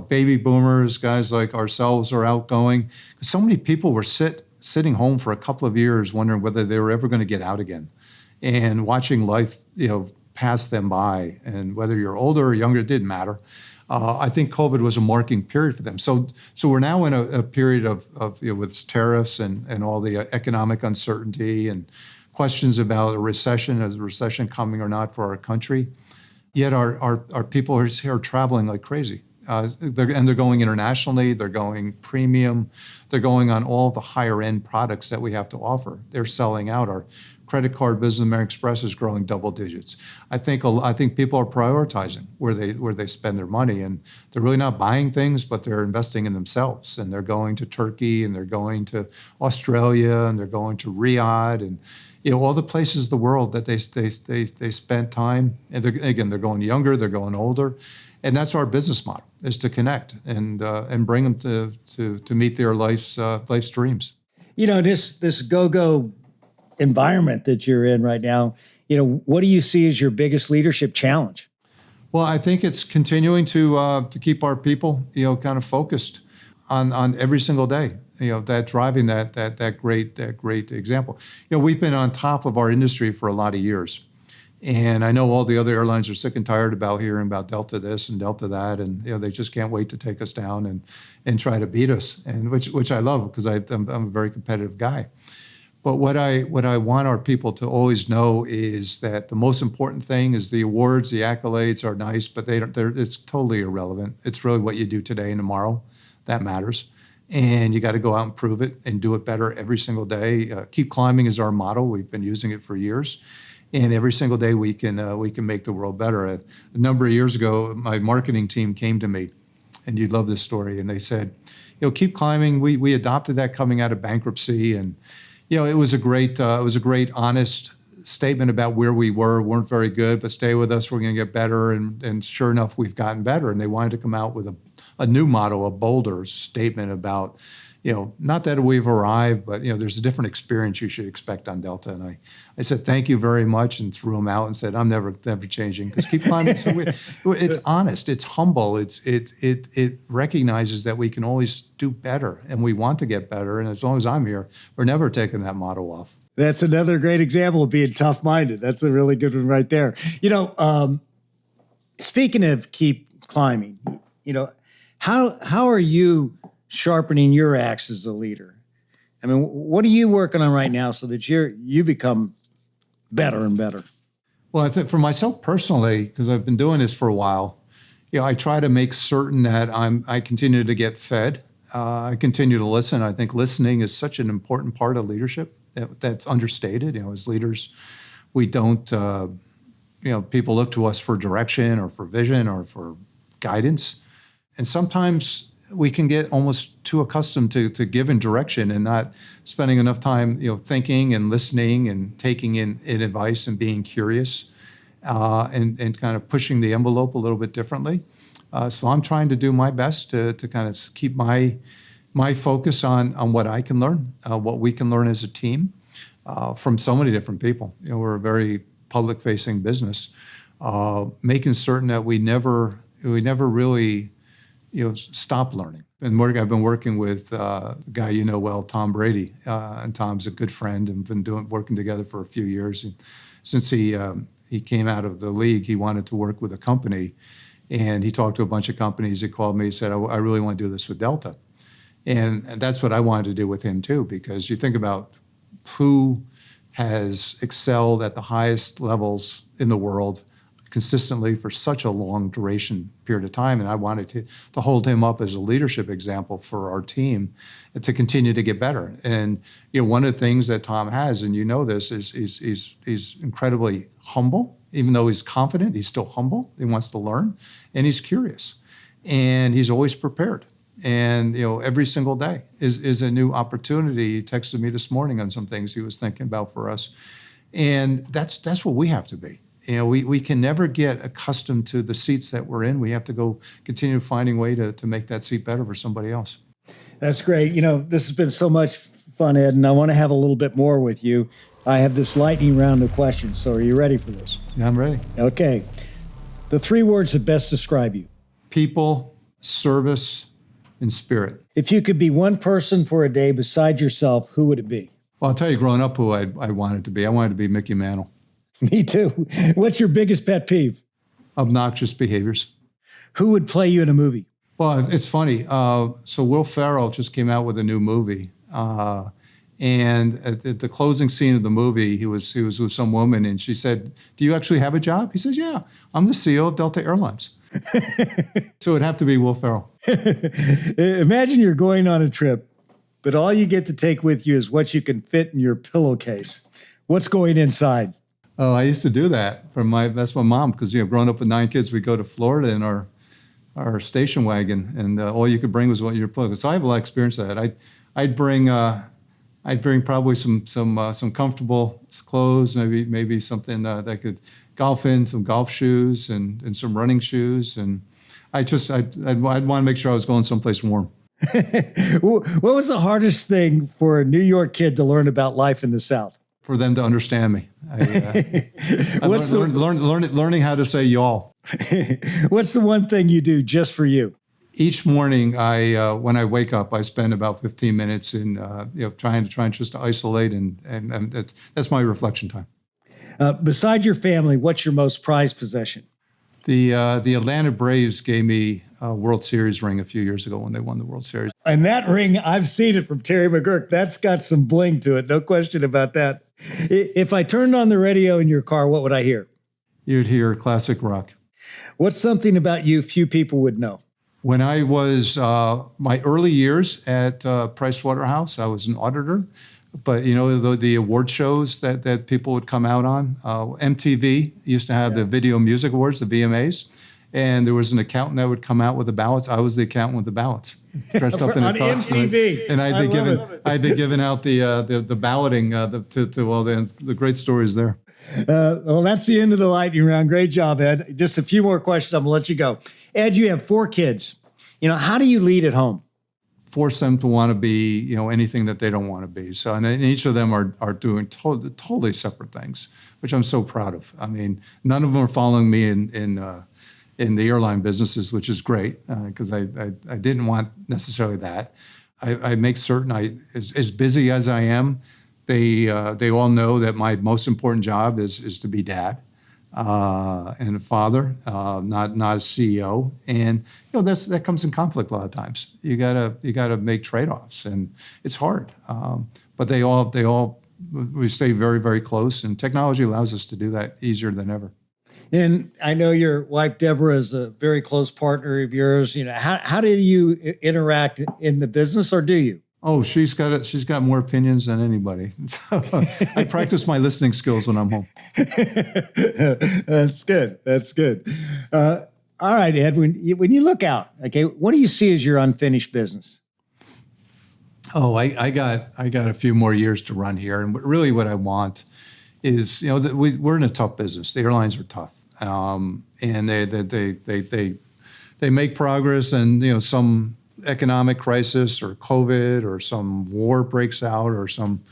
Baby boomers, guys like ourselves, are outgoing. So many people were sitting home for a couple of years wondering whether they were ever going to get out again, and watching life pass them by. And whether you're older or younger, it didn't matter. I think COVID was a marking period for them. So we're now in a period of with tariffs and all the economic uncertainty and questions about a recession, is a recession coming or not for our country. Yet our people are traveling like crazy. They're going internationally, they're going premium, they're going on all the higher end products that we have to offer. They're selling out. Our credit card business, American Express, is growing double digits. I think people are prioritizing where they spend their money, and they're really not buying things, but they're investing in themselves. And they're going to Turkey, and they're going to Australia, and they're going to Riyadh, and all the places in the world that they spent time. And they're going younger, they're going older. And that's our business model, is to connect and bring them to meet their life's dreams. This go-go environment that you're in right now, what do you see as your biggest leadership challenge? Well, I think it's continuing to keep our people, kind of focused on every single day. That driving that great example. We've been on top of our industry for a lot of years. And I know all the other airlines are sick and tired about hearing about Delta this and Delta that, and they just can't wait to take us down and try to beat us, and which I love, because I'm a very competitive guy. But what I want our people to always know is that the most important thing is the awards, the accolades are nice, but it's totally irrelevant. It's really what you do today and tomorrow that matters. And you got to go out and prove it and do it better every single day. Keep climbing is our motto. We've been using it for years. And every single day we can make the world better. A number of years ago, my marketing team came to me, and you'd love this story. And they said, keep climbing. We adopted that coming out of bankruptcy, and it was a great honest statement about where we weren't very good, but stay with us. We're going to get better. And sure enough, we've gotten better. And they wanted to come out with a new motto, a bolder statement about, not that we've arrived, but, there's a different experience you should expect on Delta. And I said, thank you very much, and threw them out and said, I'm never changing, because keep climbing. So it's honest, it's humble, it recognizes that we can always do better, and we want to get better. And as long as I'm here, we're never taking that motto off. That's another great example of being tough-minded. That's a really good one right there. Speaking of keep climbing, how are you sharpening your axe as a leader? I mean, what are you working on right now so that you become better and better? Well, I think for myself personally, because I've been doing this for a while, I try to make certain that I continue to get fed. I continue to listen. I think listening is such an important part of leadership that's understated. As leaders, we don't, people look to us for direction or for vision or for guidance. And sometimes we can get almost too accustomed to giving direction and not spending enough time, thinking and listening and taking in advice and being curious, and kind of pushing the envelope a little bit differently. So I'm trying to do my best to kind of keep my focus on what I can learn, what we can learn as a team, from so many different people. We're a very public-facing business, making certain that we never really stop learning. And I've been working with a guy well, Tom Brady, and Tom's a good friend, and been working together for a few years. And since he came out of the league, he wanted to work with a company, and he talked to a bunch of companies. He called me, he said, I really want to do this with Delta. And that's what I wanted to do with him too, because you think about who has excelled at the highest levels in the world consistently for such a long duration period of time. And I wanted to hold him up as a leadership example for our team to continue to get better. And one of the things that Tom has, and this, is he's incredibly humble. Even though he's confident, he's still humble. He wants to learn, and he's curious, and he's always prepared. And every single day is a new opportunity. He texted me this morning on some things he was thinking about for us, and that's what we have to be. We can never get accustomed to the seats that we're in. We have to go continue finding a way to make that seat better for somebody else. That's great. This has been so much fun, Ed, and I want to have a little bit more with you. I have this lightning round of questions, so are you ready for this? Yeah, I'm ready. Okay. The 3 words that best describe you: people, service, and spirit. If you could be one person for a day beside yourself, who would it be? Well, I'll tell you, growing up, who I wanted to be. I wanted to be Mickey Mantle. Me too. What's your biggest pet peeve? Obnoxious behaviors. Who would play you in a movie? Well, it's funny. So Will Ferrell just came out with a new movie. And at the closing scene of the movie, he was with some woman, and she said, "Do you actually have a job?" He says, "Yeah, I'm the CEO of Delta Airlines." So it'd have to be Will Ferrell. Imagine you're going on a trip, but all you get to take with you is what you can fit in your pillowcase. What's going inside? Oh, I used to do that that's my mom, because growing up with 9 kids, we go to Florida in our station wagon, and all you could bring was what you were putting. So I have a lot of experience with that. I'd bring probably some comfortable clothes, maybe something that I could golf in, some golf shoes and some running shoes, and I'd want to make sure I was going someplace warm. What was the hardest thing for a New York kid to learn about life in the South? For them to understand me. Learning how to say y'all. What's the one thing you do just for you? Each morning, when I wake up, I spend about 15 minutes in trying just to isolate, and that's my reflection time. Besides your family, what's your most prized possession? The Atlanta Braves gave me a World Series ring a few years ago when they won the World Series. And that ring, I've seen it from Terry McGurk. That's got some bling to it, no question about that. If I turned on the radio in your car, what would I hear? You'd hear classic rock. What's something about you few people would know? When I was my early years at Price Waterhouse, I was an auditor. But the award shows that people would come out on, MTV used to have the Video Music Awards, the VMAs, and there was an accountant that would come out with the ballots. I was the accountant with the ballots, dressed up in a tux. MTV. And I'd be giving out the balloting to all the great stories there. Well, that's the end of the lightning round. Great job, Ed. Just a few more questions. I'm gonna let you go. Ed, you have 4 kids. How do you lead at home? Force them to want to be, anything that they don't want to be. So, and each of them are doing totally separate things, which I'm so proud of. I mean, none of them are following me in the airline businesses, which is great, because I didn't want necessarily that. I make certain as busy as I am, they all know that my most important job is to be dad. And a father, not a CEO, and that comes in conflict a lot of times. You gotta make trade-offs, and it's hard. But we stay very, very close, and technology allows us to do that easier than ever. And I know your wife Deborah is a very close partner of yours. How do you interact in the business, or do you? Oh, she's got more opinions than anybody. So I practice my listening skills when I'm home. That's good. All right, Ed, when you look out, okay, what do you see as your unfinished business? Oh, I got a few more years to run here. And really what I want is, we're in a tough business. The airlines are tough. And they make progress, and, some economic crisis or COVID or some war breaks out or some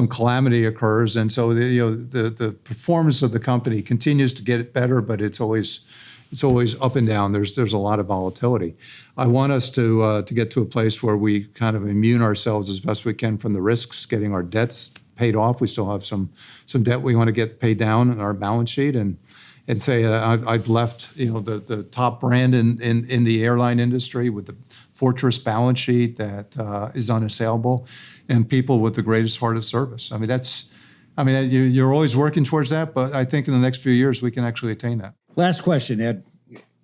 calamity occurs, and so the performance of the company continues to get better, but it's always up and down. There's a lot of volatility. I want us to get to a place where we kind of immune ourselves as best we can from the risks, getting our debts paid off. We still have some debt we want to get paid down on our balance sheet, and say I've left the top brand in the airline industry with the fortress balance sheet that is unassailable, and people with the greatest heart of service. You're always working towards that, but I think in the next few years we can actually attain that. Last question, Ed.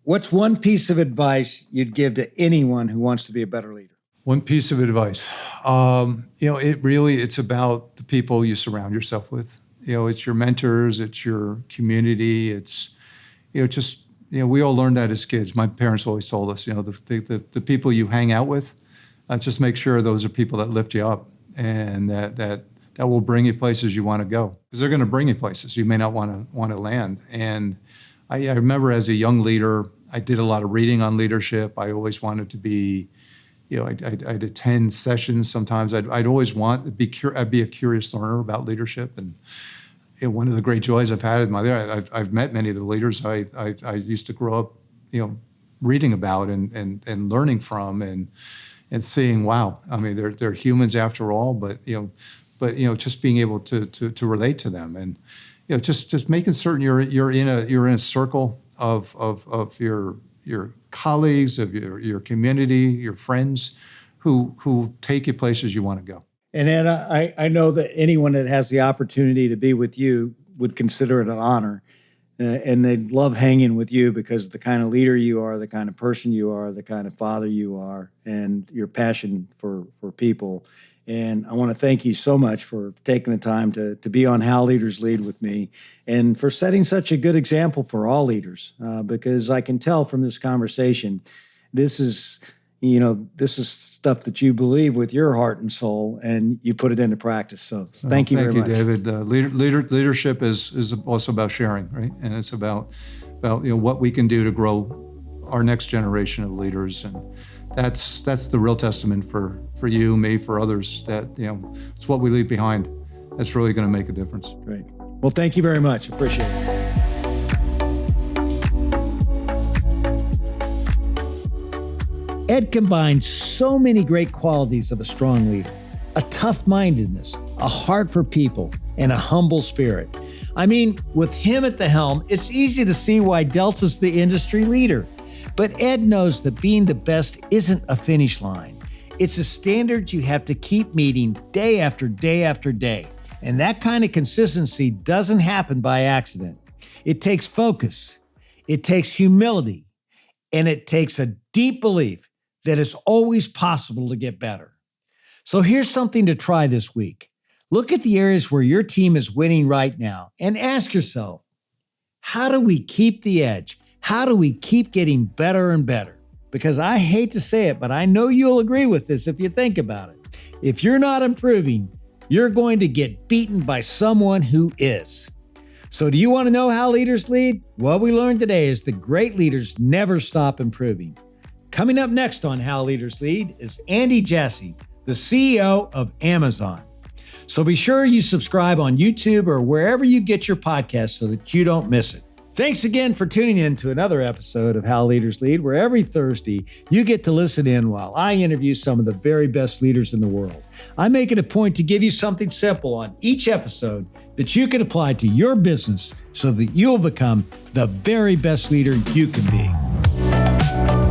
What's one piece of advice you'd give to anyone who wants to be a better leader? One piece of advice, it's about the people you surround yourself with. It's your mentors, it's your community, it's, we all learned that as kids. My parents always told us, the people you hang out with, just make sure those are people that lift you up, and that will bring you places you want to go, because they're going to bring you places you may not want to land. And I remember as a young leader, I did a lot of reading on leadership. I always wanted to be, I'd attend sessions sometimes. I'd always I'd be a curious learner about leadership. And one of the great joys I've had in my life, I've met many of the leaders I used to grow up, reading about and learning from, and seeing, wow, they're humans after all, but just being able to relate to them, and just making certain you're in a circle of your colleagues, of your community, your friends, who take you places you want to go. And Ed, I know that anyone that has the opportunity to be with you would consider it an honor. And they'd love hanging with you because of the kind of leader you are, the kind of person you are, the kind of father you are, and your passion for people. And I want to thank you so much for taking the time to be on How Leaders Lead with me and for setting such a good example for all leaders, because I can tell from this conversation, this is stuff that you believe with your heart and soul, and you put it into practice. So thank you very much. Thank you, David. Leadership is also about sharing, right? And it's about what we can do to grow our next generation of leaders, and that's the real testament for you, me, for others. That it's what we leave behind. That's really going to make a difference. Great. Well, thank you very much. Appreciate it. Ed combines so many great qualities of a strong leader: a tough-mindedness, a heart for people, and a humble spirit. I mean, with him at the helm, it's easy to see why Delta's the industry leader. But Ed knows that being the best isn't a finish line. It's a standard you have to keep meeting day after day after day. And that kind of consistency doesn't happen by accident. It takes focus, it takes humility, and it takes a deep belief that it's always possible to get better. So here's something to try this week. Look at the areas where your team is winning right now and ask yourself, how do we keep the edge? How do we keep getting better and better? Because I hate to say it, but I know you'll agree with this if you think about it. If you're not improving, you're going to get beaten by someone who is. So do you want to know how leaders lead? What we learned today is that great leaders never stop improving. Coming up next on How Leaders Lead is Andy Jassy, the CEO of Amazon. So be sure you subscribe on YouTube or wherever you get your podcasts so that you don't miss it. Thanks again for tuning in to another episode of How Leaders Lead, where every Thursday you get to listen in while I interview some of the very best leaders in the world. I make it a point to give you something simple on each episode that you can apply to your business so that you'll become the very best leader you can be.